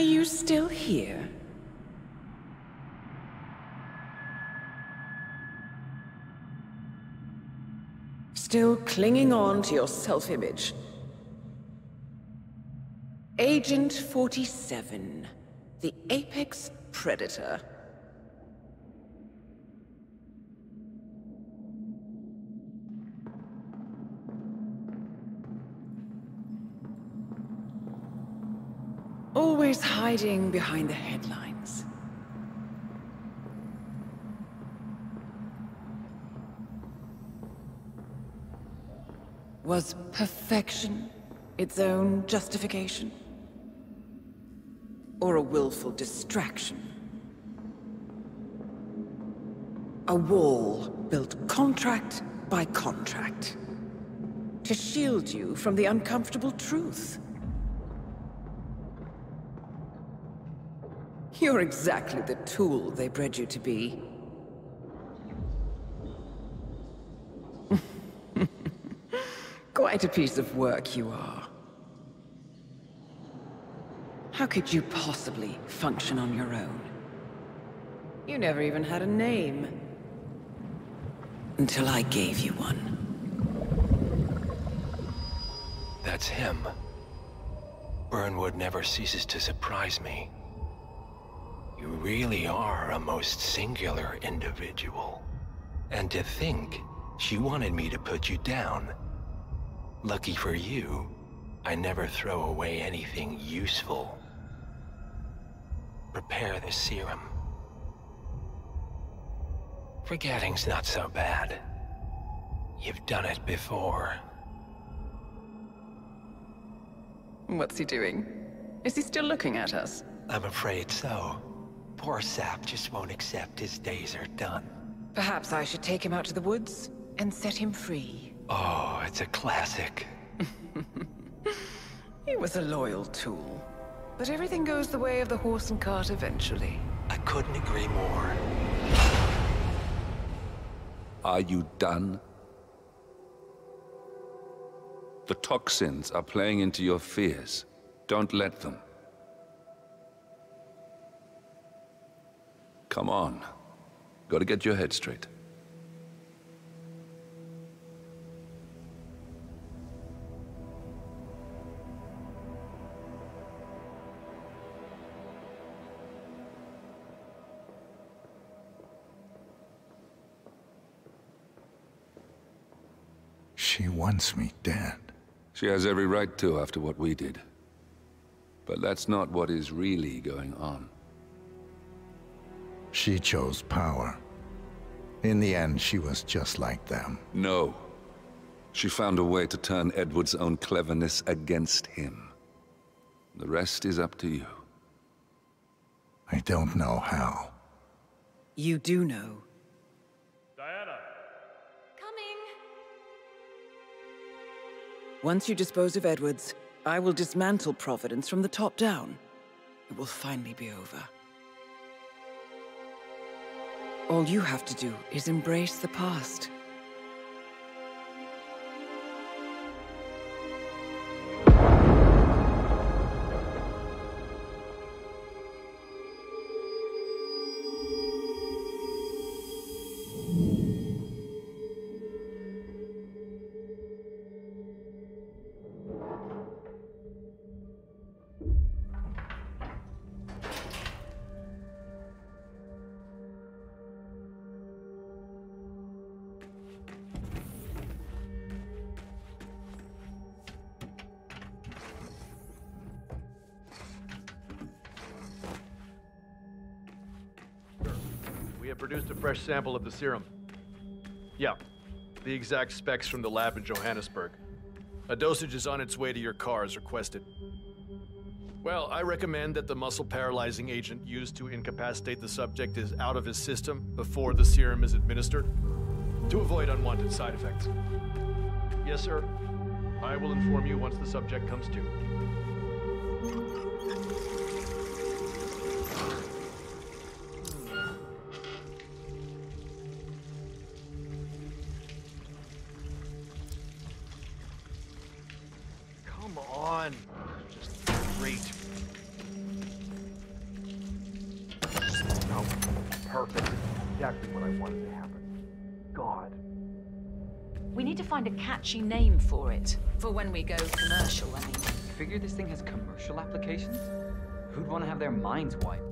Are you still here? Still clinging on to your self-image? Agent 47, the apex predator. Always hiding behind the headlines. Was perfection its own justification? Or a willful distraction? A wall built contract by contract to shield you from the uncomfortable truth. You're exactly the tool they bred you to be. Quite a piece of work you are. How could you possibly function on your own? You never even had a name. Until I gave you one. That's him. Burnwood never ceases to surprise me. You really are a most singular individual. And to think, she wanted me to put you down. Lucky for you, I never throw away anything useful. Prepare the serum. Forgetting's not so bad. You've done it before. What's he doing? Is he still looking at us? I'm afraid so. Poor sap just won't accept his days are done. Perhaps I should take him out to the woods and set him free. Oh, it's a classic. He was a loyal tool. But everything goes the way of the horse and cart eventually. I couldn't agree more. Are you done? The toxins are playing into your fears. Don't let them. Come on. Gotta get your head straight. She wants me dead. She has every right to after what we did. But that's not what is really going on. She chose power. In the end, she was just like them. No. She found a way to turn Edward's own cleverness against him. The rest is up to you. I don't know how. You do know. Diana! Coming! Once you dispose of Edwards, I will dismantle Providence from the top down. It will finally be over. All you have to do is embrace the past. We have produced a fresh sample of the serum. Yeah, the exact specs from the lab in Johannesburg. A dosage is on its way to your car as requested. Well, I recommend that the muscle-paralyzing agent used to incapacitate the subject is out of his system before the serum is administered, to avoid unwanted side effects. Yes, sir. I will inform you once the subject comes to. Come on. Just great. Perfect. Exactly what I wanted to happen. God. We need to find a catchy name for it. For when we go commercial, I mean. Figure this thing has commercial applications? Who'd want to have their minds wiped?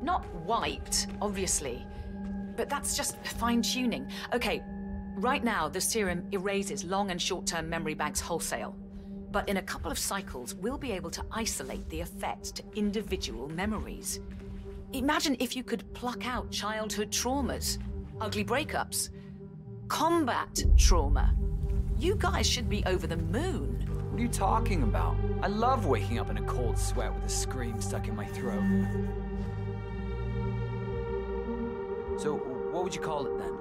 Not wiped, obviously. But that's just fine-tuning. Okay, right now the serum erases long and short-term memory banks wholesale. But in a couple of cycles, we'll be able to isolate the effects to individual memories. Imagine if you could pluck out childhood traumas, ugly breakups, combat trauma. You guys should be over the moon. What are you talking about? I love waking up in a cold sweat with a scream stuck in my throat. So, what would you call it then?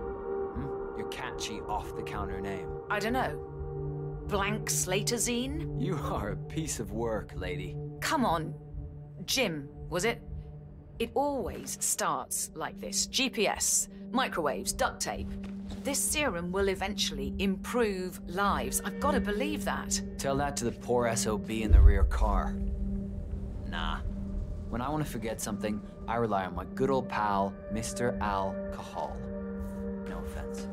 Your catchy, off-the-counter name. I don't know. Blank Slaterzine? You are a piece of work, lady. Come on. Jim, was it? It always starts like this. GPS, microwaves, duct tape. This serum will eventually improve lives. I've got to believe that. Tell that to the poor SOB in the rear car. Nah. When I want to forget something, I rely on my good old pal, Mr. Alcohol. No offense.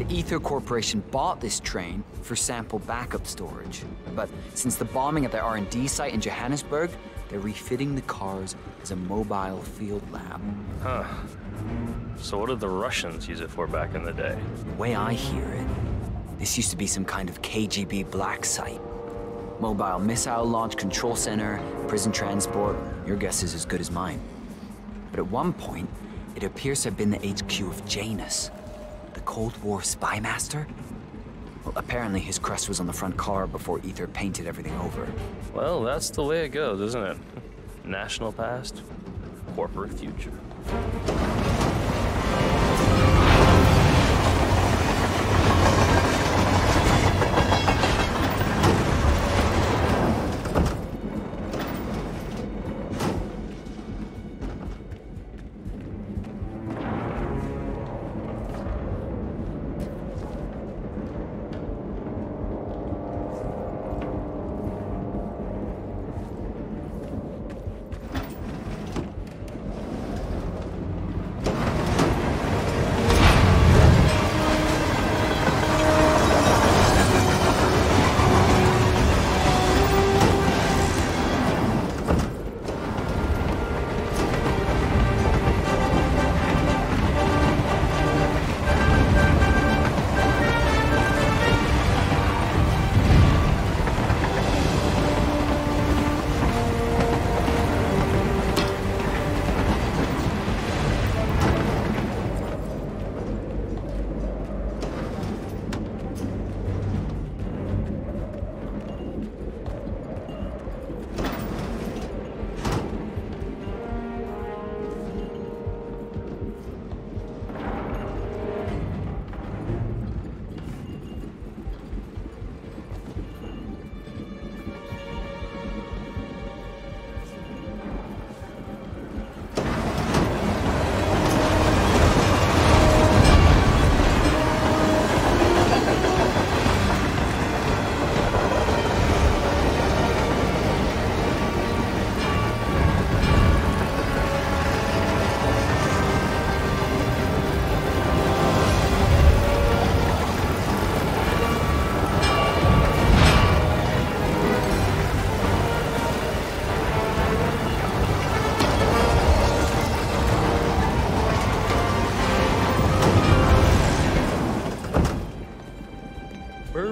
Ether Corporation bought this train for sample backup storage. But since the bombing at their R&D site in Johannesburg, they're refitting the cars as a mobile field lab. Huh. So what did the Russians use it for back in the day? The way I hear it, this used to be some kind of KGB black site. Mobile missile launch control center, prison transport, your guess is as good as mine. But at one point, it appears to have been the HQ of Janus, the Cold War spy master. Well, apparently his crest was on the front car before Ether painted everything over. Well, that's the way it goes, isn't it? National past, corporate future.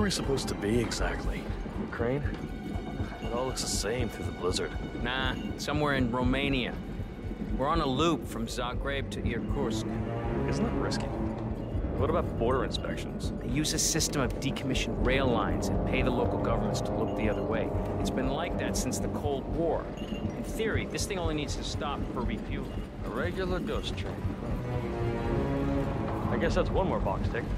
we supposed to be exactly? Ukraine? It all looks the same through the blizzard. Nah, somewhere in Romania. We're on a loop from Zagreb to Irkutsk. Isn't that risky? What about border inspections? They use a system of decommissioned rail lines and pay the local governments to look the other way. It's been like that since the Cold War. In theory, this thing only needs to stop for refueling. A regular ghost train. I guess that's one more box ticked.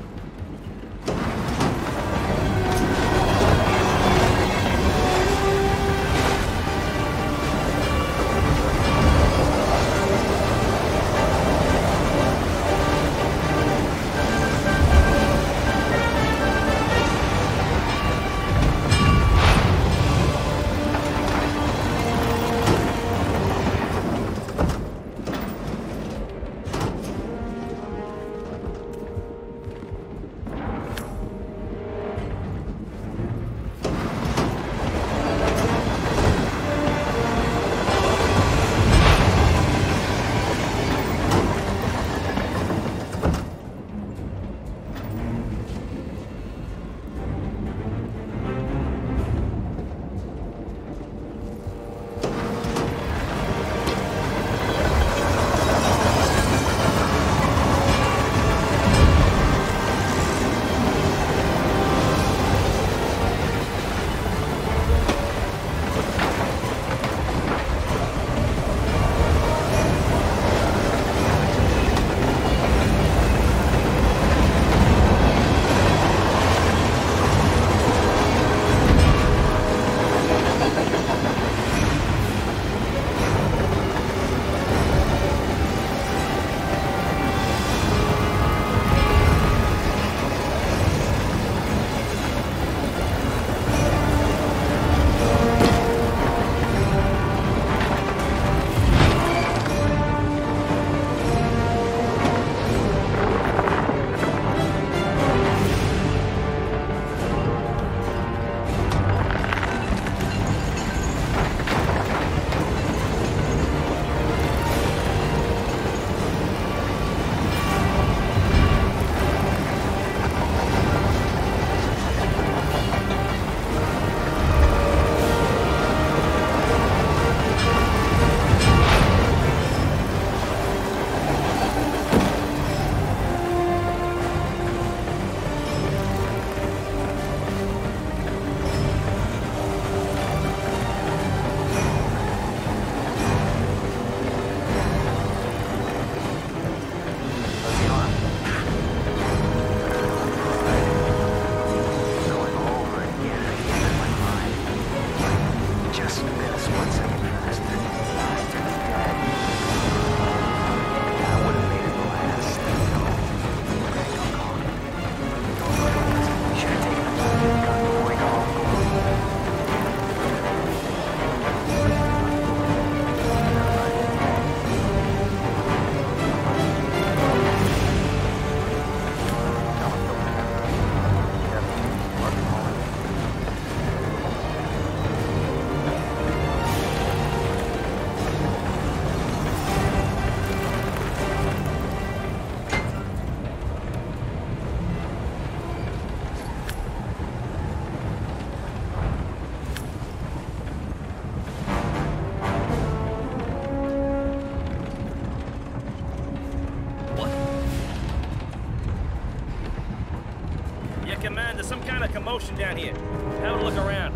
There's some kind of commotion down here. Have a look around.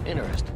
Interesting.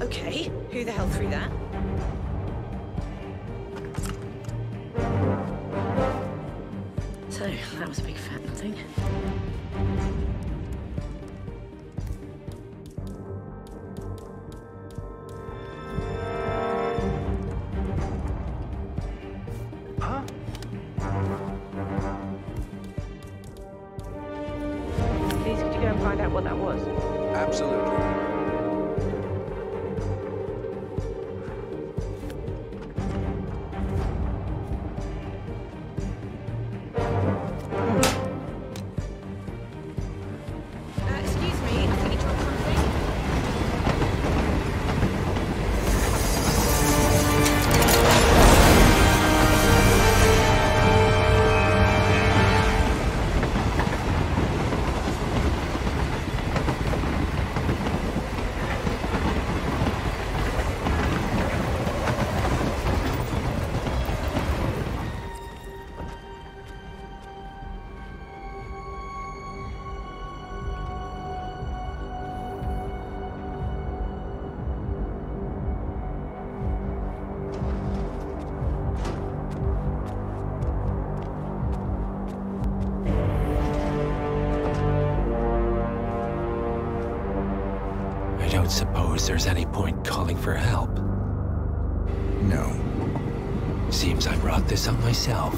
Okay, who the hell threw that? So, that was a big fat thing. Huh? Please, could you go and find out what that was? Absolutely. Excuse me, I think you dropped something. I don't suppose there's any point calling for help. No. Seems I brought this on myself.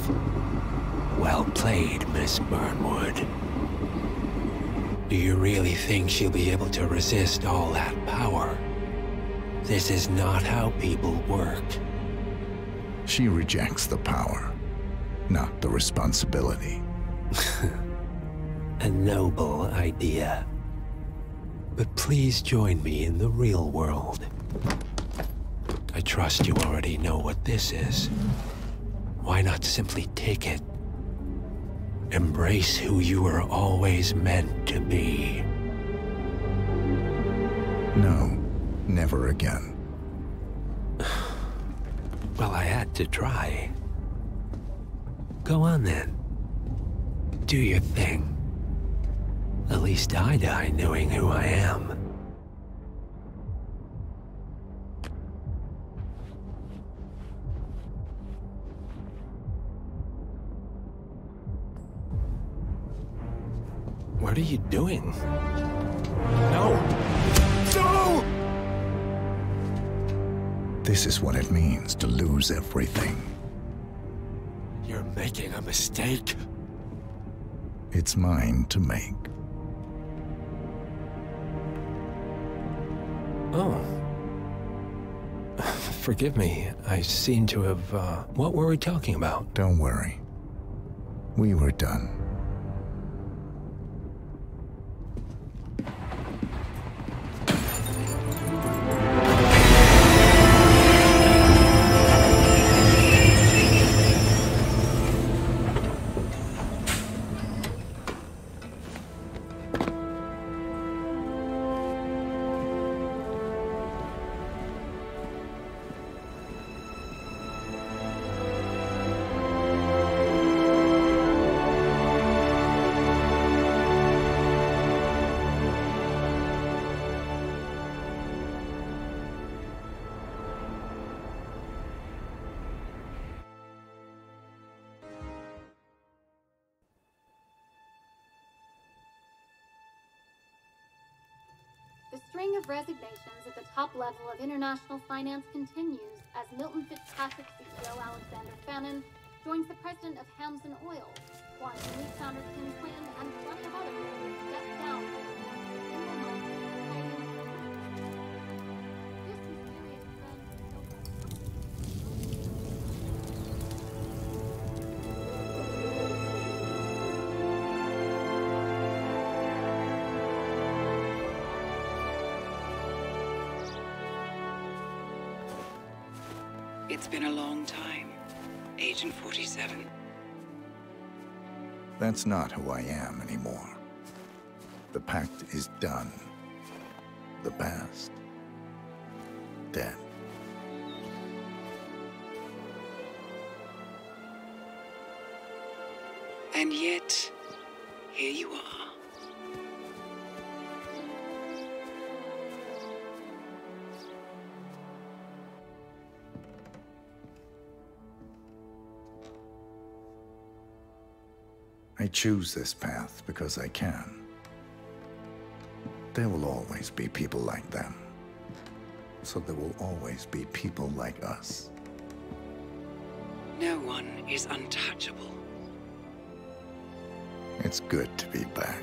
Well played, Miss Burnwood. Do you really think she'll be able to resist all that power? This is not how people work. She rejects the power, not the responsibility. A noble idea. But please join me in the real world. I trust you already know what this is. Why not simply take it? Embrace who you were always meant to be. No, never again. Well, I had to try. Go on then. Do your thing. At least I die knowing who I am. What are you doing? No! No! This is what it means to lose everything. You're making a mistake. It's mine to make. Oh. Forgive me. I seem to have, what were we talking about? Don't worry. We were done. The string of resignations at the top level of international finance continues as Milton Fitzpatrick CEO Alexander Fannin joins the president of Hamson Oil, Quantum Leap founder Tim Quinn, and plenty of others step down. It's been a long time, Agent 47. That's not who I am anymore. The pact is done. The past, dead. And yet, here you are. I choose this path because I can. There will always be people like them. So there will always be people like us. No one is untouchable. It's good to be back.